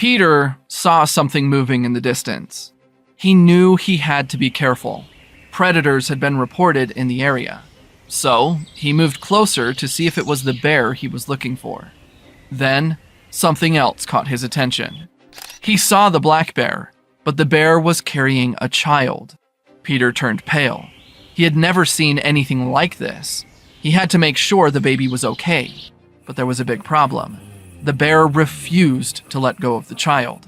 Peter saw something moving in the distance. He knew he had to be careful. Predators had been reported in the area. So, he moved closer to see if it was the bear he was looking for. Then, something else caught his attention. He saw the black bear, but the bear was carrying a child. Peter turned pale. He had never seen anything like this. He had to make sure the baby was okay. But there was a big problem. The bear refused to let go of the child.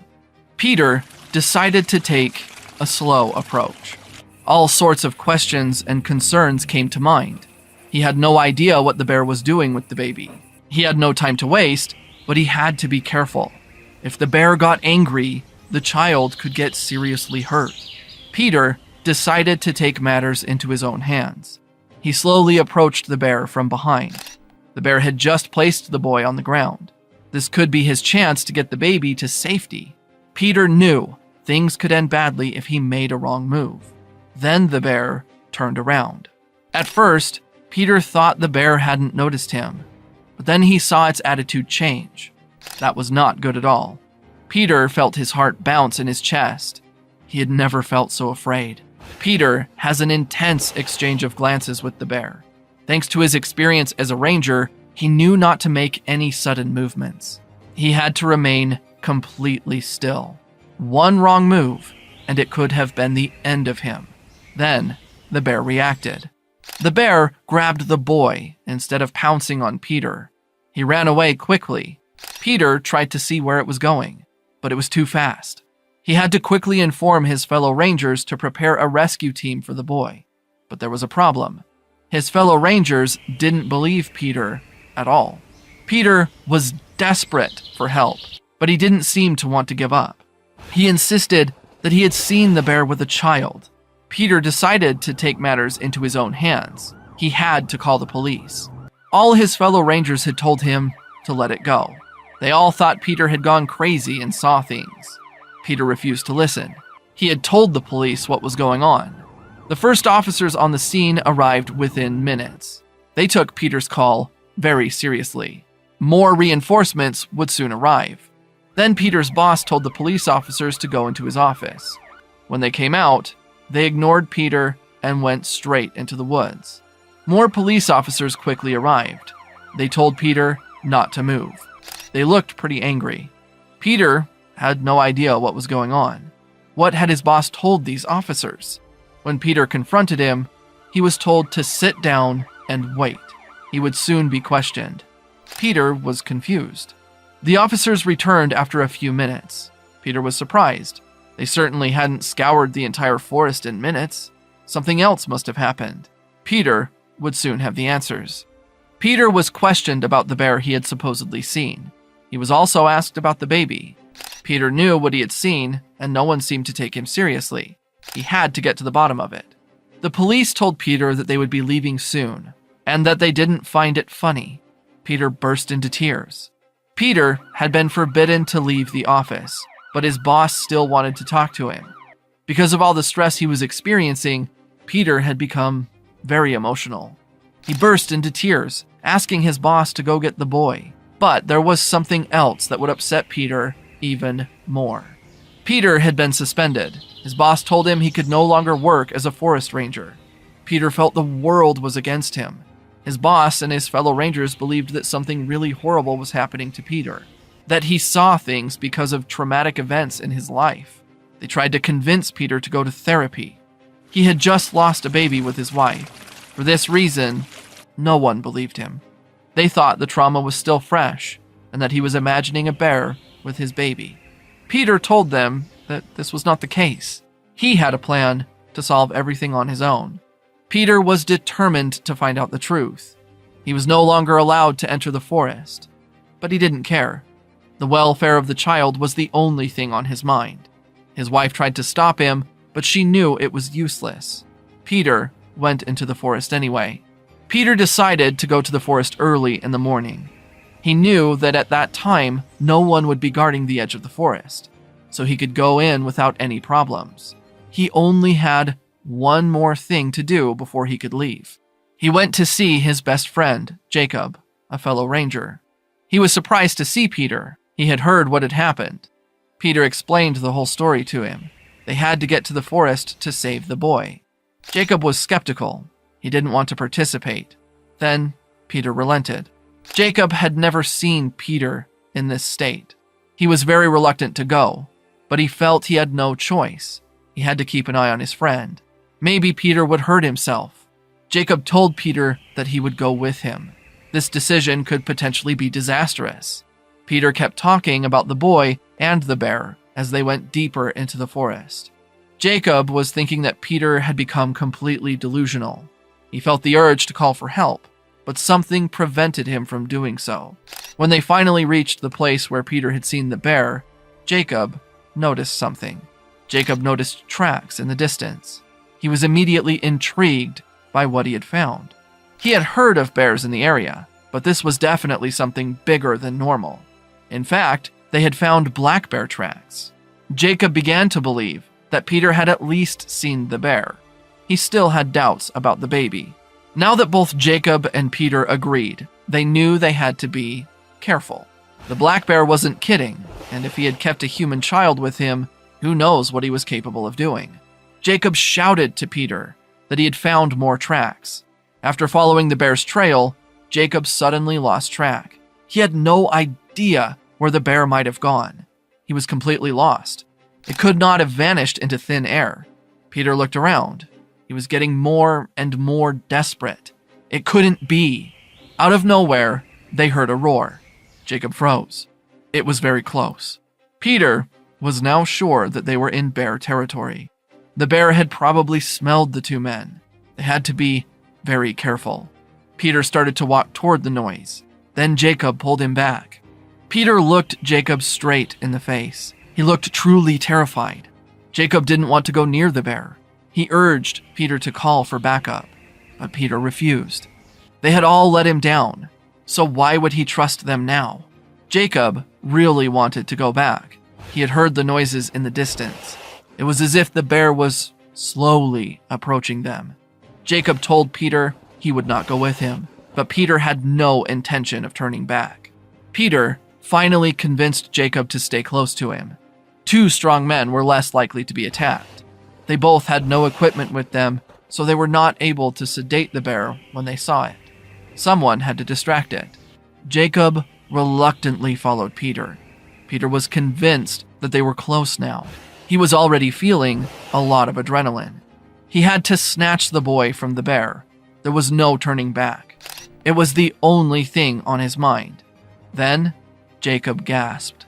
Peter decided to take a slow approach. All sorts of questions and concerns came to mind. He had no idea what the bear was doing with the baby. He had no time to waste, but he had to be careful. If the bear got angry, the child could get seriously hurt. Peter decided to take matters into his own hands. He slowly approached the bear from behind. The bear had just placed the boy on the ground. This could be his chance to get the baby to safety. Peter knew things could end badly if he made a wrong move. Then the bear turned around. At first, Peter thought the bear hadn't noticed him, but then he saw its attitude change. That was not good at all. Peter felt his heart bounce in his chest. He had never felt so afraid. Peter has an intense exchange of glances with the bear. Thanks to his experience as a ranger, he knew not to make any sudden movements. He had to remain completely still. One wrong move, and it could have been the end of him. Then, the bear reacted. The bear grabbed the boy instead of pouncing on Peter. He ran away quickly. Peter tried to see where it was going, but it was too fast. He had to quickly inform his fellow rangers to prepare a rescue team for the boy. But there was a problem. His fellow rangers didn't believe Peter at all. Peter was desperate for help, but he didn't seem to want to give up. He insisted that he had seen the bear with a child. Peter decided to take matters into his own hands. He had to call the police. All his fellow rangers had told him to let it go. They all thought Peter had gone crazy and saw things. Peter refused to listen. He had told the police what was going on. The first officers on the scene arrived within minutes. They took Peter's call very seriously. More reinforcements would soon arrive. Then Peter's boss told the police officers to go into his office. When they came out, they ignored Peter and went straight into the woods. More police officers quickly arrived. They told Peter not to move. They looked pretty angry. Peter had no idea what was going on. What had his boss told these officers? When Peter confronted him, he was told to sit down and wait. He would soon be questioned. Peter was confused. The officers returned after a few minutes. Peter was surprised. They certainly hadn't scoured the entire forest in minutes. Something else must have happened. Peter would soon have the answers. Peter was questioned about the bear he had supposedly seen. He was also asked about the baby. Peter knew what he had seen, and no one seemed to take him seriously. He had to get to the bottom of it. The police told Peter that they would be leaving soon, and that they didn't find it funny. Peter burst into tears. Peter had been forbidden to leave the office, but his boss still wanted to talk to him. Because of all the stress he was experiencing, Peter had become very emotional. He burst into tears, asking his boss to go get the boy. But there was something else that would upset Peter even more. Peter had been suspended. His boss told him he could no longer work as a forest ranger. Peter felt the world was against him. His boss and his fellow rangers believed that something really horrible was happening to Peter, that he saw things because of traumatic events in his life. They tried to convince Peter to go to therapy. He had just lost a baby with his wife. For this reason, no one believed him. They thought the trauma was still fresh and that he was imagining a bear with his baby. Peter told them that this was not the case. He had a plan to solve everything on his own. Peter was determined to find out the truth. He was no longer allowed to enter the forest, but he didn't care. The welfare of the child was the only thing on his mind. His wife tried to stop him, but she knew it was useless. Peter went into the forest anyway. Peter decided to go to the forest early in the morning. He knew that at that time, no one would be guarding the edge of the forest, so he could go in without any problems. He only had one more thing to do before he could leave. He went to see his best friend, Jacob, a fellow ranger. He was surprised to see Peter. He had heard what had happened. Peter explained the whole story to him. They had to get to the forest to save the boy. Jacob was skeptical. He didn't want to participate. Then Peter relented. Jacob had never seen Peter in this state. He was very reluctant to go, but he felt he had no choice. He had to keep an eye on his friend. Maybe Peter would hurt himself. Jacob told Peter that he would go with him. This decision could potentially be disastrous. Peter kept talking about the boy and the bear as they went deeper into the forest. Jacob was thinking that Peter had become completely delusional. He felt the urge to call for help, but something prevented him from doing so. When they finally reached the place where Peter had seen the bear, Jacob noticed something. Jacob noticed tracks in the distance. He was immediately intrigued by what he had found. He had heard of bears in the area, but this was definitely something bigger than normal. In fact, they had found black bear tracks. Jacob began to believe that Peter had at least seen the bear. He still had doubts about the baby. Now that both Jacob and Peter agreed, they knew they had to be careful. The black bear wasn't kidding, and if he had kept a human child with him, who knows what he was capable of doing. Jacob shouted to Peter that he had found more tracks. After following the bear's trail, Jacob suddenly lost track. He had no idea where the bear might have gone. He was completely lost. It could not have vanished into thin air. Peter looked around. He was getting more and more desperate. It couldn't be. Out of nowhere, they heard a roar. Jacob froze. It was very close. Peter was now sure that they were in bear territory. The bear had probably smelled the two men. They had to be very careful. Peter started to walk toward the noise. Then Jacob pulled him back. Peter looked Jacob straight in the face. He looked truly terrified. Jacob didn't want to go near the bear. He urged Peter to call for backup, but Peter refused. They had all let him down, so why would he trust them now? Jacob really wanted to go back. He had heard the noises in the distance. It was as if the bear was slowly approaching them. Jacob told Peter he would not go with him, but Peter had no intention of turning back. Peter finally convinced Jacob to stay close to him. Two strong men were less likely to be attacked. They both had no equipment with them, so they were not able to sedate the bear when they saw it. Someone had to distract it. Jacob reluctantly followed Peter. Peter was convinced that they were close now. He was already feeling a lot of adrenaline. He had to snatch the boy from the bear. There was no turning back. It was the only thing on his mind. Then, Jacob gasped.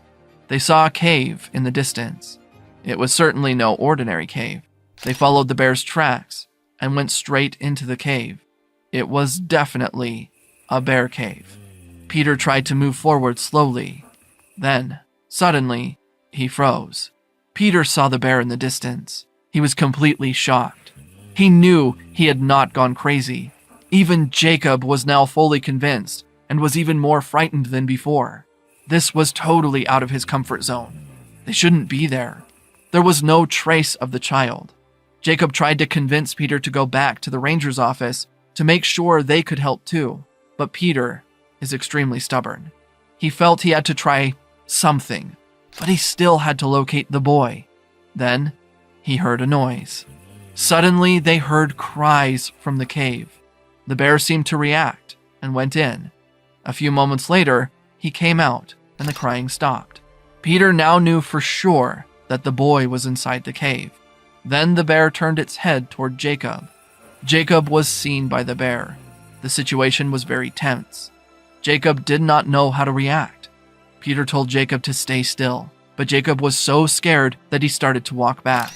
They saw a cave in the distance. It was certainly no ordinary cave. They followed the bear's tracks and went straight into the cave. It was definitely a bear cave. Peter tried to move forward slowly. Then, suddenly, he froze. Peter saw the bear in the distance. He was completely shocked. He knew he had not gone crazy. Even Jacob was now fully convinced and was even more frightened than before. This was totally out of his comfort zone. They shouldn't be there. There was no trace of the child. Jacob tried to convince Peter to go back to the ranger's office to make sure they could help too, but Peter is extremely stubborn. He felt he had to try something, but he still had to locate the boy. Then, he heard a noise. Suddenly, they heard cries from the cave. The bear seemed to react and went in. A few moments later, he came out and the crying stopped. Peter now knew for sure that the boy was inside the cave. Then the bear turned its head toward Jacob. Jacob was seen by the bear. The situation was very tense. Jacob did not know how to react. Peter told Jacob to stay still, but Jacob was so scared that he started to walk back.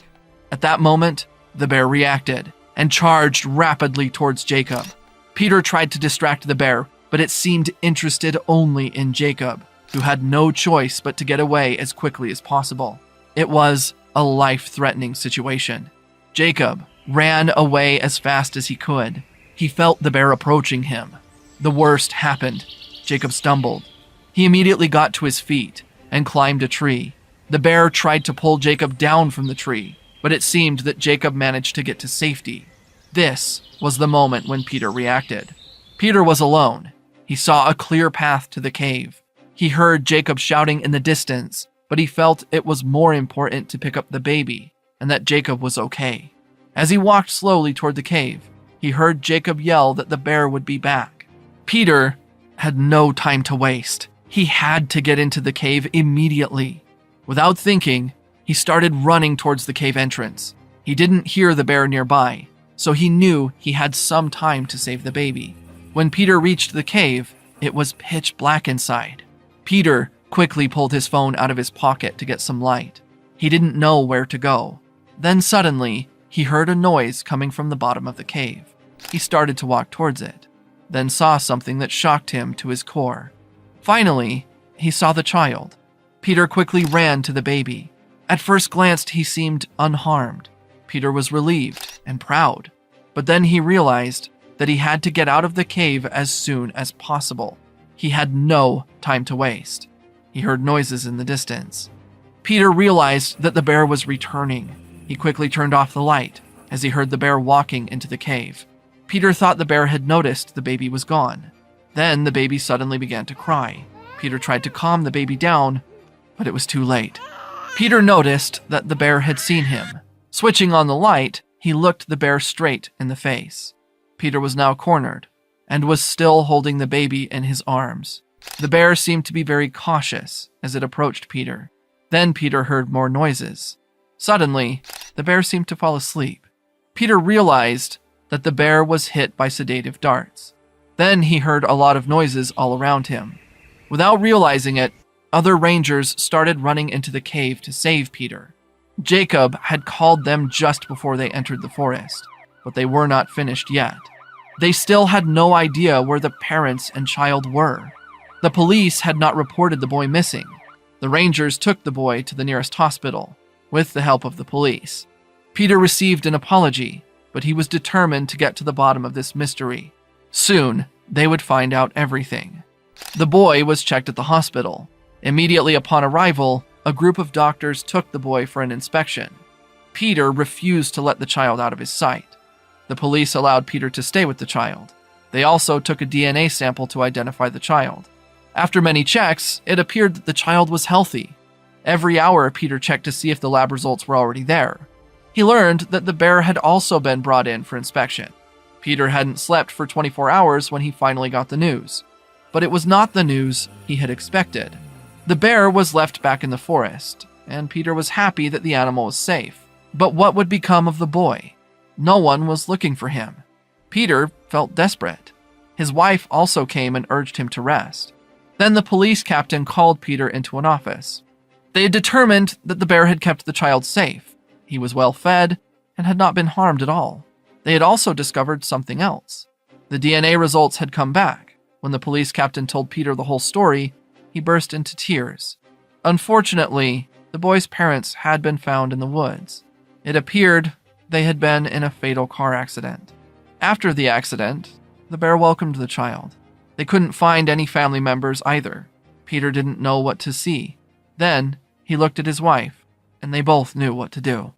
At that moment, the bear reacted and charged rapidly towards Jacob. Peter tried to distract the bear, but it seemed interested only in Jacob, who had no choice but to get away as quickly as possible. It was a life-threatening situation. Jacob ran away as fast as he could. He felt the bear approaching him. The worst happened. Jacob stumbled. He immediately got to his feet and climbed a tree. The bear tried to pull Jacob down from the tree, but it seemed that Jacob managed to get to safety. This was the moment when Peter reacted. Peter was alone. He saw a clear path to the cave. He heard Jacob shouting in the distance, but he felt it was more important to pick up the baby and that Jacob was okay. As he walked slowly toward the cave, he heard Jacob yell that the bear would be back. Peter had no time to waste. He had to get into the cave immediately. Without thinking, he started running towards the cave entrance. He didn't hear the bear nearby, so he knew he had some time to save the baby. When Peter reached the cave, it was pitch black inside. Peter quickly pulled his phone out of his pocket to get some light. He didn't know where to go. Then suddenly, he heard a noise coming from the bottom of the cave. He started to walk towards it, then saw something that shocked him to his core. Finally, he saw the child. Peter quickly ran to the baby. At first glance, he seemed unharmed. Peter was relieved and proud, but then he realized that he had to get out of the cave as soon as possible. He had no time to waste. He heard noises in the distance. Peter realized that the bear was returning. He quickly turned off the light as he heard the bear walking into the cave. Peter thought the bear had noticed the baby was gone. Then the baby suddenly began to cry. Peter tried to calm the baby down, but it was too late. Peter noticed that the bear had seen him. Switching on the light, he looked the bear straight in the face. Peter was now cornered and was still holding the baby in his arms. The bear seemed to be very cautious as it approached Peter. Then Peter heard more noises. Suddenly, the bear seemed to fall asleep. Peter realized that the bear was hit by sedative darts. Then he heard a lot of noises all around him. Without realizing it, other rangers started running into the cave to save Peter. Jacob had called them just before they entered the forest, but they were not finished yet. They still had no idea where the parents and child were. The police had not reported the boy missing. The rangers took the boy to the nearest hospital, with the help of the police. Peter received an apology, but he was determined to get to the bottom of this mystery. Soon, they would find out everything. The boy was checked at the hospital. Immediately upon arrival, a group of doctors took the boy for an inspection. Peter refused to let the child out of his sight. The police allowed Peter to stay with the child. They also took a DNA sample to identify the child. After many checks, it appeared that the child was healthy. Every hour, Peter checked to see if the lab results were already there. He learned that the bear had also been brought in for inspection. Peter hadn't slept for 24 hours when he finally got the news. But it was not the news he had expected. The bear was left back in the forest, and Peter was happy that the animal was safe. But what would become of the boy? No one was looking for him. Peter felt desperate. His wife also came and urged him to rest. Then the police captain called Peter into an office. They had determined that the bear had kept the child safe. He was well fed and had not been harmed at all. They had also discovered something else. The DNA results had come back. When the police captain told Peter the whole story, he burst into tears. Unfortunately, the boy's parents had been found in the woods. It appeared they had been in a fatal car accident. After the accident, the bear welcomed the child. They couldn't find any family members either. Peter didn't know what to see. Then, he looked at his wife, and they both knew what to do.